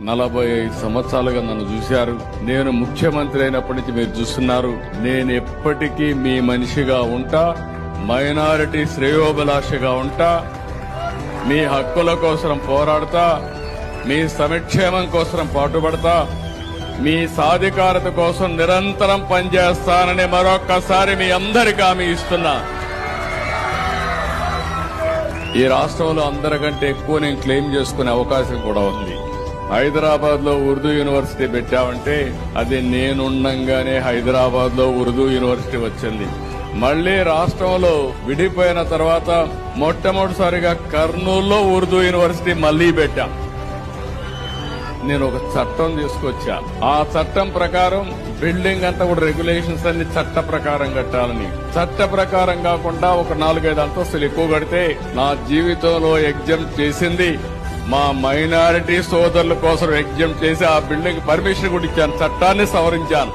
45 సంవత్సరాలుగా నన్ను చూశారు. నేను ముఖ్యమంత్రి అయినప్పటి నుంచి మీరు చూస్తున్నారు. నేను ఎప్పటికీ మీ మనిషిగా ఉంటా, మైనారిటీ శ్రేయోభిలాషగా ఉంటా, మీ హక్కుల కోసం పోరాడతా, మీ సంక్షేమం కోసం పాటుపడతా, మీ సాధికారత కోసం నిరంతరం పనిచేస్తానని మరొక్కసారి మీ అందరికీ హామీ ఇస్తున్నా. ఈ రాష్ట్రంలో అందరికంటే ఎక్కువ నేను క్లెయిమ్ చేసుకునే అవకాశం కూడా ఉంది. హైదరాబాద్ లో ఉర్దూ యూనివర్సిటీ పెట్టామంటే అది నేనుండంగానే హైదరాబాద్ లో ఉర్దూ యూనివర్సిటీ వచ్చింది. మళ్లీ రాష్ట్రంలో విడిపోయిన తర్వాత మొట్టమొదటిసారిగా కర్నూలులో ఉర్దూ యూనివర్సిటీ మళ్లీ పెట్టాం. నేను ఒక చట్టం తీసుకొచ్చా. ఆ చట్టం ప్రకారం బిల్డింగ్ అంతా కూడా రెగ్యులేషన్స్ అన్ని చట్ట ప్రకారం కట్టాలని. చట్ట ప్రకారం కాకుండా ఒక 4-5 అంతస్తులు ఎక్కువ కడితే నా జీవితంలో ఎగ్జామ్ చేసింది మా మైనారిటీ సోదరుల కోసం ఎగ్జామ్ చేసి ఆ బిల్డింగ్ పర్మిషన్ కూడా ఇచ్చాను, చట్టాన్ని సవరించాను.